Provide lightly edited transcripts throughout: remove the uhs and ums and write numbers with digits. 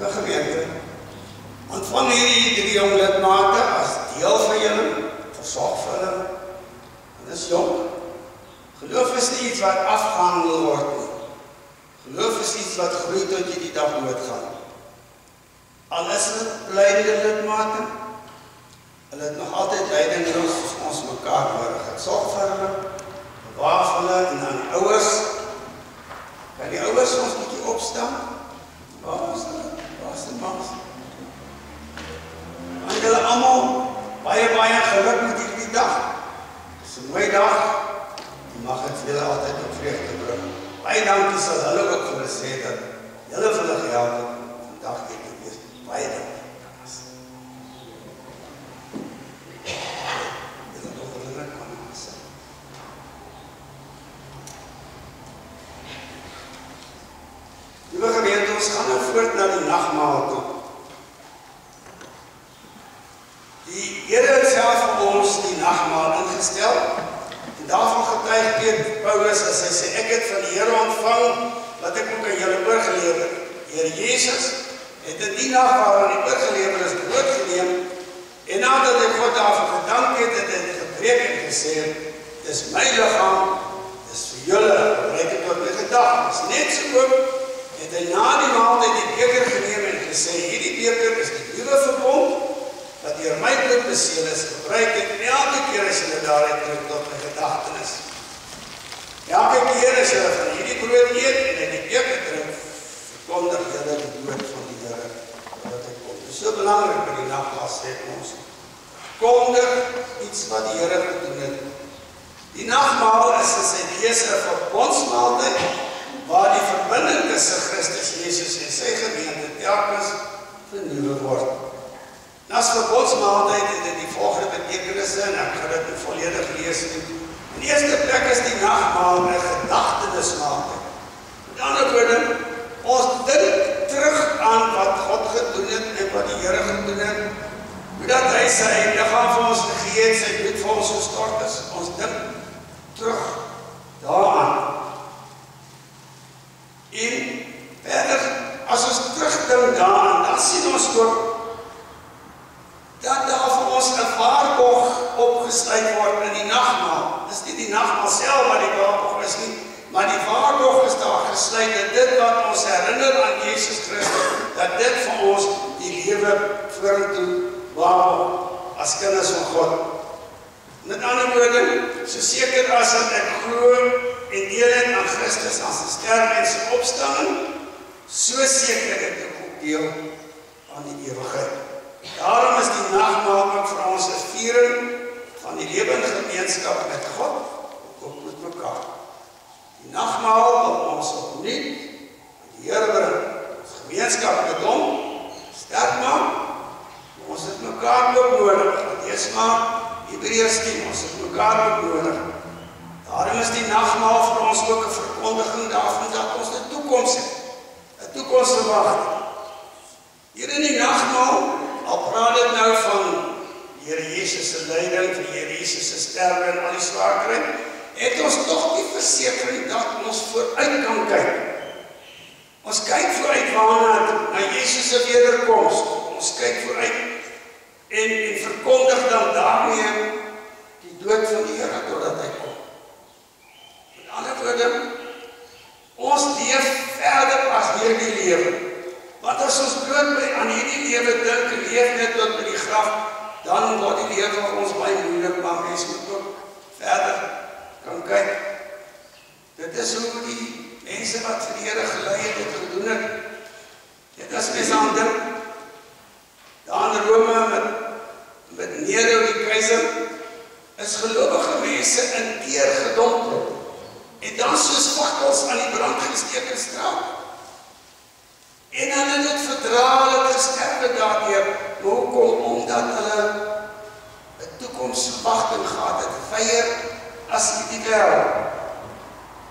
Liewe gemeente, ontvang hierdie 3 jong lidmate as deel van julle, versorg vir hulle, en is jong. Geloof is nie iets wat afgehandel word nie. Geloof is iets wat groei tot jy die dag doodgaan. Al is dit lydende lidmate, hulle het nog altyd lyding ons mekaar nodig het. Sorg vir hulle, bewaar vir hulle en aan die ouers. Kan die ouers ons bietjie opstaan? Waar is hulle? Waar is die mans? En julle almal baie geluk met hierdie dag. Dit is 'n mooi dag. Jy mag het vir julle altyd op vreugde bring. Baie dankie sal hulle ook vir hulle sê dat julle vir hulle gehelp het. Vandag het ek wees. Baie dankie. Liewe gemeente, ons gaan nou voort na die nagmaal toe. Die Here het self vir ons die nagmaal ingestel. En daarvan getuig Paulus as hy sê, ek het van die Here ontvang wat ek ook aan julle oorgelewer. Here Jesus het in die nag waarin hy oorgelewer is, brood geneem, en nadat hy God daarvoor gedank het, het hy gebreek en gesê, dis my liggaam, dis vir julle, gebruik het tot my gedagtes. Net so ook het hy na die maaltyd die beker geneem en gesê, hierdie beker is die nuwe verbond, wat deur my bloed beseël is, gebruik het elke keer as julle daaruit drink tot my gedagtenis. Elke keer as julle van hierdie brood eet en in die beker drink, verkondig julle die dood van die Here wat hy kom. Dit is so belangrik by die nagmaal sê ons. Kondig iets wat die Here gedoen het. Die nagmaal is in sy wese 'n verbondsmaaltyd waar die verbinding tussen Christus Jesus en sy gemeente telkens vernuwe word. As verbondsmaaltyd het dit die volgende betekenisse en ek gaan dit volledig lees. In die eerste plek is die nagmaal 'n gedagtenismaaltyd. Met ander woorde, ons dink terug aan wat God gedoen het en wat die Here gedoen het. Hoe dat hy sy liggaam vir ons gegee het, sy bloed vir ons gestort is. Ons dink terug daaraan. En verder, as ons terugdink daaraan, dan sien ons ook dat daar vir ons 'n waarborg opgesluit word in die nagmaal. Dis nie die nagmaal self wat die waarborg is nie, maar die waarborg is daar gesluit dat dit wat ons herinner aan Jesus Christus, dat dit vir ons die lewe vorentoe waarborg as kinders van God. Met ander woorde, so seker as ek glo en deel het aan Christus as sy sterf en sy opstanding, so seker het ek ook deel aan die ewigheid. Daarom is die nagmaal ook vir ons 'n viering van die lewende gemeenskap met God, ook met mekaar. Die nagmaal wil ons opnuut aan die Here bring, ons gemeenskap met hom sterk maak. Ons het mekaar ook nodig. Lees maar Hebreërs 10, ons het mekaar ook nodig. Daarom is die nagmaal vir ons ook 'n verkondiging daarvan dat ons 'n toekoms het, 'n toekoms verwag. Hier in die nagmaal, al praat dit nou van die Here Jesus se lyding, van die Here Jesus se sterwe en al die swaar kry, het ons tog die versekering dat ons vooruit kan kyk. Ons kyk vooruit na Jesus se wederkoms. Ons kyk vooruit en verkondig dan daarmee die dood van die Here totdat hy kom. Met ander woorde, ons leef verder as hierdie lewe. Want as ons bloot aan hierdie lewe dink en leef net tot by die graf, dan word die lewe vir ons baie moeilik, maar mens moet ook verder kan kyk. Dit is hoe die mense wat vir die Here gelei het gedoen het. Dit is mens aan dink. Daar in Rome met Nero die keiser, is gelowige mense in teer gedompel en dan soos fakkels aan die brand gesteek in straat. En hulle het dit verdra, hulle het gesterwe daardeur. Hoekom? Omdat hulle 'n toekomsverwagting gehad het, weier as hierdie wêreld.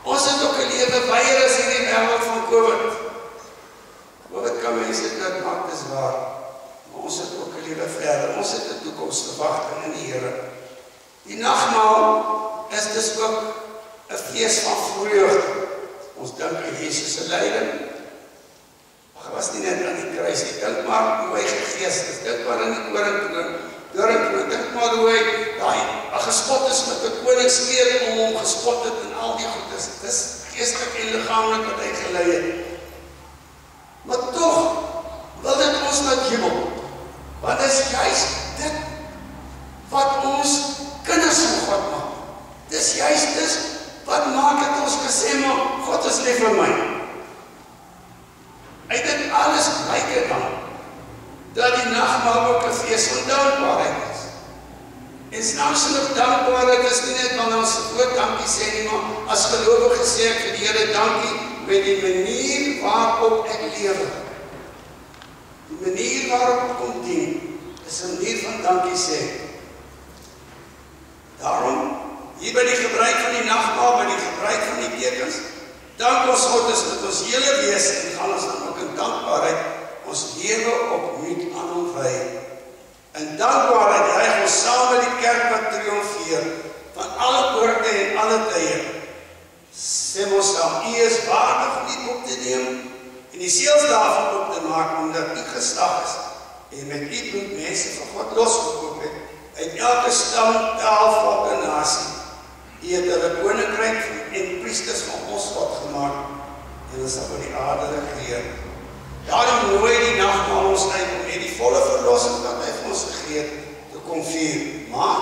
Ons het ook 'n lewe weier as hierdie wêreld van COVID. COVID kan mense dit maak, dis waar. Maar ons het ook 'n lewe verder. Ons het 'n toekomsverwagting in die Here. Die nagmaal is dus ook 'n fees van vreugde. Ons dink aan Jesus se lyding. was nie net aan die kruis nie. Dink maar hoe hy gegees is. Dink maar aan die doringkroon. Dink maar hoe hy daai gespot is met 'n koningskleed om hom gespot het en al die goedes. Dit is geestelik en liggaamlik wat hy gelei het. Maar tog wil dit ons na die hemel. Want dit is juist dit wat ons kinders van God maak. Dis juist dit wat maak het ons gesê, maar God is lief vir my. Hy het dit alles blyk dan, dat die nagmaal ook 'n fees van dankbaarheid is. En snaaks nog dankbaarheid is nie net wanneer ons woord dankie sê nie, maar as gelowige sê ek vir die Here dankie met die manier waarop ek lewe. Die manier waarop ek kom dien, is 'n manier van dankie sê. Daarom, hier by die gebruik van die nagmaal, by die gebruik van die tekens, dank ons God is met ons hele wese en gaan ons dan ook in dankbaarheid ons lewe opnuut aan hom wy. In dankbaarheid juig ons saam met die kerk wat triomfeer van alle oorde en alle tye. Sê ons saam, U is waardig om die boek te neem en die seels daarvan op te maak, omdat U geslag is en met U bloed mense van God losgekoop het uit elke stam, taal, volk en nasie. U het hulle koninkryk en priesters van ons God gemaak en ons sal die aarde regeer. Daarom nooi die nagmaal ons uit om net die volle verlossing wat hy vir ons gegee het te kom vier. Maar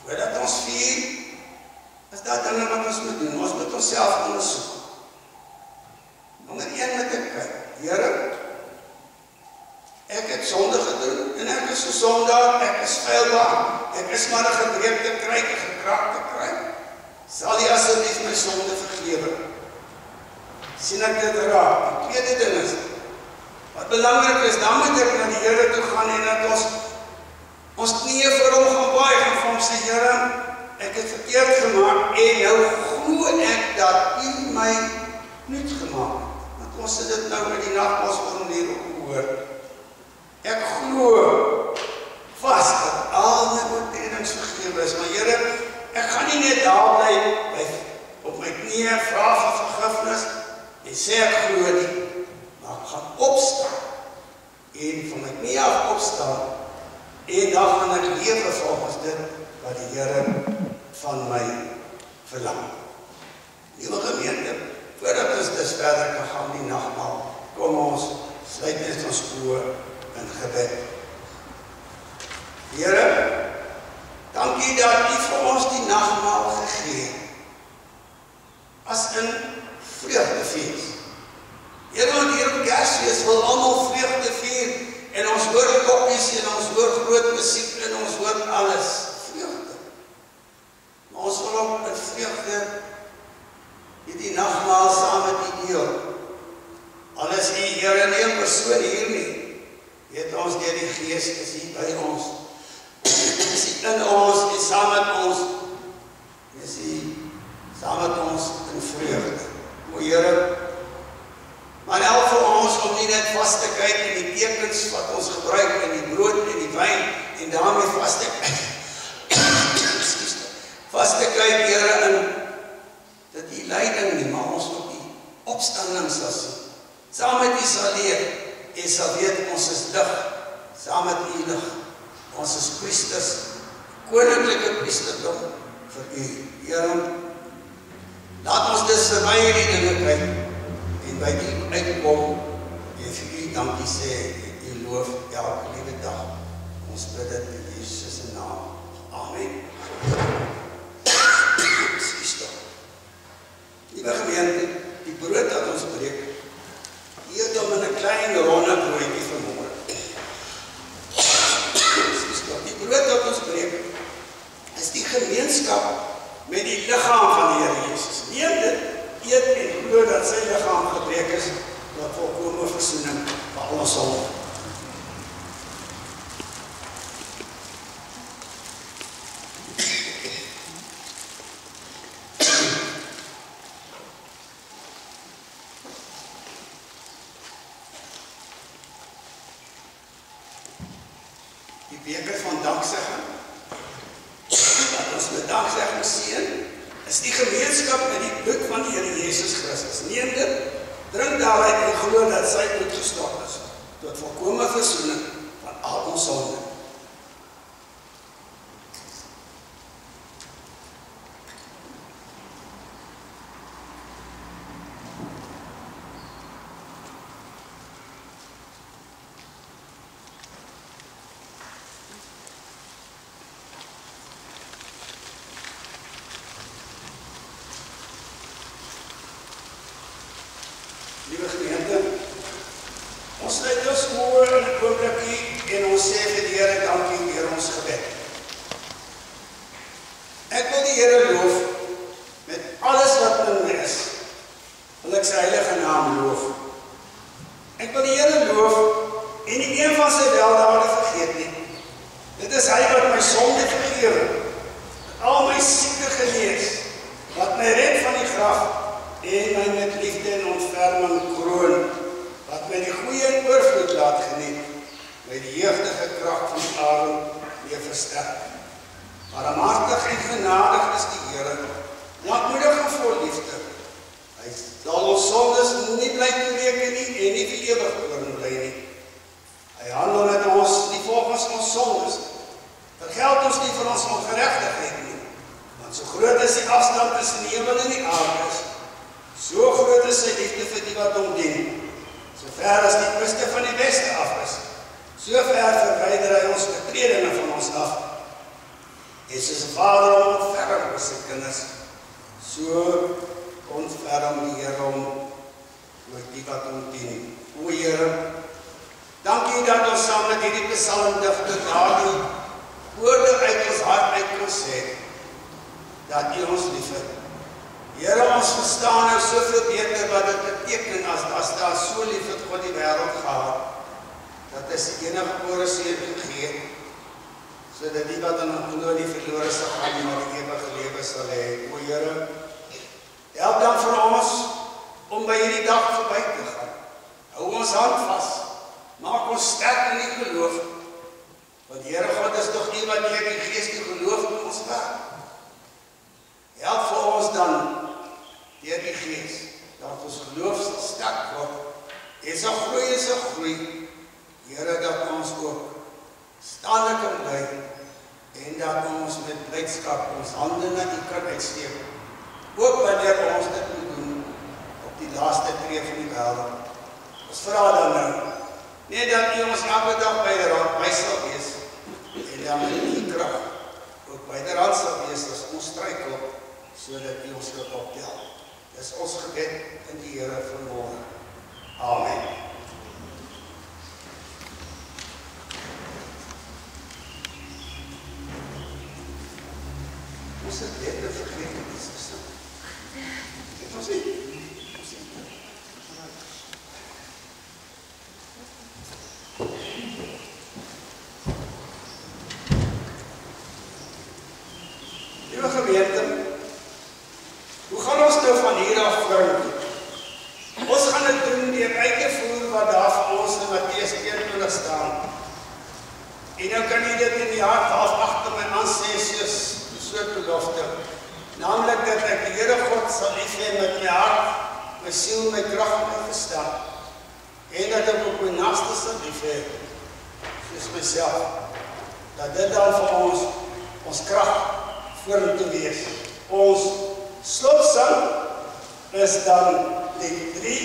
voordat ons vier, is daar dinge wat ons moet doen. Ons moet onsself ondersoek. Nommer 1 moet ek kyk. Here, ek het sonde gedoen en ek is 'n sondaar, ek is feilbaar. Ek is maar 'n gebreekte kruik, 'n gekrakte kruik. Sal U asseblief my sonde vergewe? Sien ek dit raak? Die tweede ding is, wat belangrik is, dan moet ek na die Here toe gaan en dat ons knieë voor hom gaan buig en vir hom sê, Here, ek het verkeerd gemaak en nou glo ek dat U my nuut gemaak het. Want ons het dit nou met die nagmaalsformulier opgehoor. Ek glo vas dat al my oortredings vergewe is, maar Here, ek gaan nie net daar bly op my knieë vra vir vergifnis en sê ek glo nie, maar ek gaan opstaan en van my knieë af opstaan en dan gaan ek lewe volgens dit wat die Here van my verlang. Nuwe gemeente, voordat ons dus verder kan gaan die nagmaal, kom ons sluit net ons oë in gebed. Here, dankie dat U vir ons die nagmaal gegee het, as 'n vreugdefees. Here, want hier op Kersfees wil almal vreugde vier, en ons hoor koppies, en ons hoor groot musiek, en ons hoor alles, vreugde. Maar ons wil ook met vreugde die nagmaal saam met U deel. Al is U, Here, nie 'n persoon hier nie, weet ons deur die Gees is U by ons, is U in ons, en saam met ons, is U saam met ons in vreugde. O Here, maar help vir ons om nie net vas te kyk in die tekens wat ons gebruik in die brood en die wyn en daarmee vas te kyk, Here, in dat U leiding nie, maar ons ook die opstanding sal sien. Saam met U sal leef en sal weet ons is lig, saam met U lig. Ons is priesters, koninklike priesterdom vir U. Here, laat ons dus verby hierdie dinge kyk en by U uitkom en vir U dankie sê en U loof elke liewe dag. Ons bid dit in Jesus se naam. Amen. Liewe gemeente, die brood dat ons breek, eet hom in 'n klein ronde broodjie vanmôre. Die brood dat ons breek, is die gemeenskap met die liggaam van die Here Jesus. Neem dit, eet en glo dat sy liggaam gebreek is, tot volkome versoening vir al ons sonde. Die beker van danksegging, wat ons met danksegging seën, is die gemeenskap met die bloed van die Here Jesus Christus. Neem dit drink daaruit en glo dat sy bloed gestort is, tot volkome versoening van al ons sonde. Liewe gemeente, ons sluit ons oë in 'n oombliekie en ons sê vir die Here dankie deur ons gebed. Ek wil die Here loof met alles wat in my is. Wil ek sy heilige naam loof. Ek wil die Here loof en nie een van sy weldade vergeet nie. Dit is hy wat my sonde vergewe, al my siekte genees, wat my red van die graf en my met liefde en ontferming kroon, wat my die goeie en oorvloed laat geniet, my die jeugdige krag van Aaron weer versterk. Barmhartig en genadig is die Here, lankmoedig en vol liefde. Hy sal ons sondes nie bly toereken nie en nie vir ewig toorn bly nie. Hy handel met ons nie volgens ons sondes, vergeld ons nie vir ons ongeregtigheid nie, want so groot is die afstand tussen die hemel en die aarde is, so groot is sy liefde vir die wat hom dien. So ver as die ooste van die weste af is, so ver verwyder hy ons oortredinge van ons af. En soos 'n vader hom ontferm oor sy kinders, so ontferm die Here hom oor die wat hom dien. O Here, dankie dat ons saam met hierdie psalmdigter daardie woorde uit ons hart uit kan sê, dat U ons liefhet. Here, ons verstaan nou soveel beter wat dit beteken as daar so lief het God die wêreld gehad, dat hy sy enige gebore seun gegee, sodat die wat aan hom glo nie verlore sal gaan nie, maar die ewige lewe sal hê. O Here, help dan vir ons om by hierdie dag verby te gaan. Hou ons hand vas, maak ons sterk in die geloof, want die Here God is tog nie wat deur die Gees die geloof in ons werk. Help vir ons dan deur die Gees, dat ons geloof sal sterk word, en sal groei, Here, dat ons ook staande kan bly, en dat ons met blydskap ons hande na U kan uitsteek, ook wanneer ons dit moet doen, op die laaste tree van die wêreld. Ons vra dan nou, net dat U ons elke dag by sal wees, en dan met U krag, ook byderhand sal wees as ons struikel, sodat U ons kan optel. Dis ons gebed in die Here vanmôre. Amen. Ons het dit vergeet om iets te sê. Dit was nie. Liewe gemeente, hoe gaan ons nou van hier af vorentoe? Ons gaan dit doen deur uit te voer wat daar vir ons in Matteus 21 staan. En nou kan jy dit in die hart half agter my aan sê soos so belofte. Naamlik dat ek die Here God sal lief hê met my hart, my siel, my krag en my verstand. En dat ek ook my naaste sal lief hê, soos myself. Dat dit dan vir ons krag vorentoe wees. Ons slotsom is dan die 3,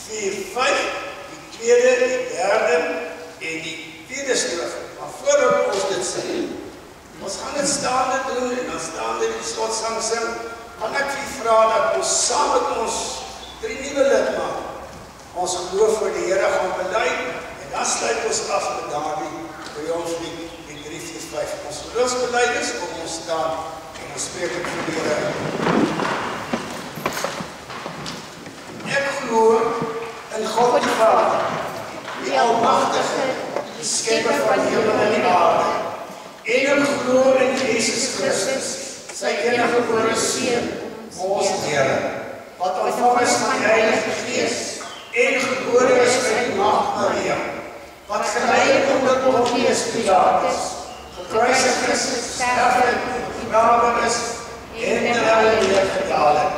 4, 5, die tweede, die derde en die vierde strofe. Maar voordat ons dit sê, ons gaan dit staande doen en dan staande die slotsang sing, gaan ek vir vra dat ons saam met ons 3 nuwe lidmate ons geloof vir die Here gaan bely en dan sluit ons af met daardie triomflied, die 3, 4, 5. Ons geloofsbelijdenis kom ons staan en ons spreek het vir die Here. Ek glo in God die Vader, die Almagtige, die Skepper van die hemel en die aarde. En ek glo in Jesus Christus, sy enige gebore Seun, ons Here, wat ontvang is van die Heilige Gees en gebore is uit die Maagd Maria, wat gelei onder Pontius Pilatus, gekruisig is, sterflik, begrawe is en in die hel weer gedaal het,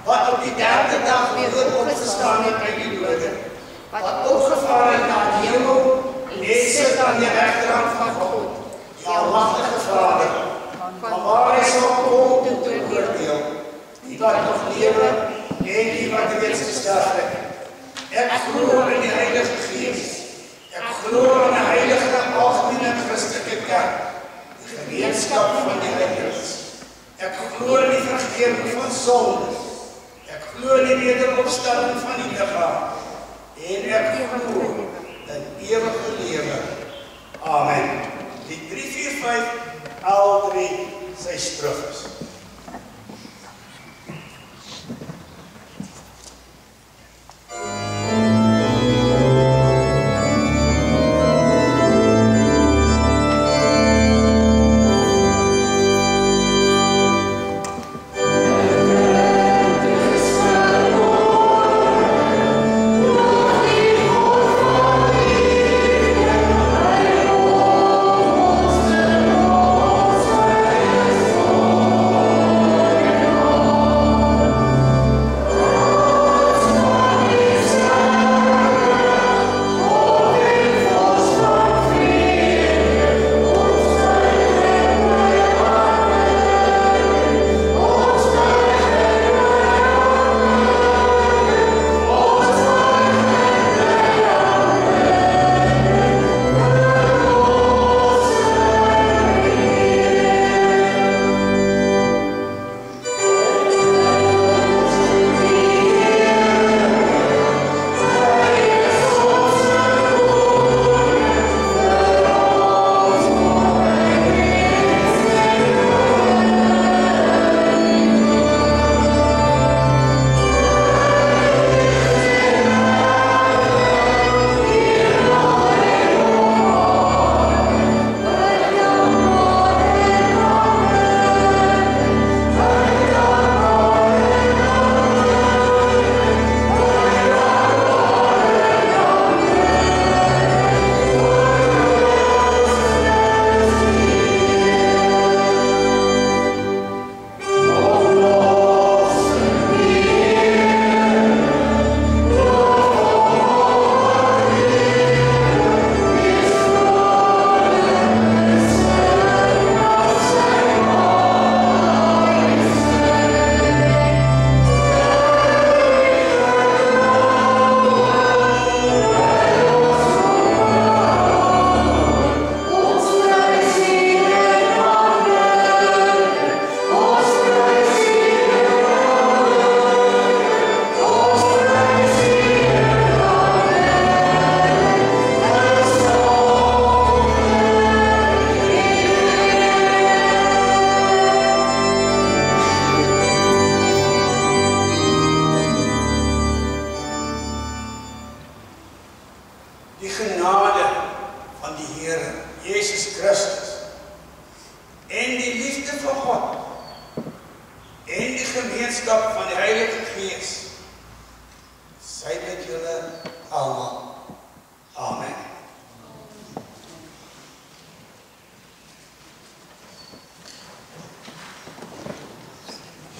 wat op die 3de dag weer opgestaan het uit wat nog lewe en die wat reeds gesterf het. Ek glo in die Heilige Gees. Ek glo in 'n heilige algemene Christelike kerk, die gemeenskap van die heiliges. Ek glo in die vergifnis van sondes. Ek glo in die wederopstanding van die liggaam. En ek glo in ewige lewe. Amen. Die 345 al 3 sy strofes.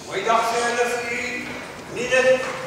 Goeiedag vir julle vriend. Nie dit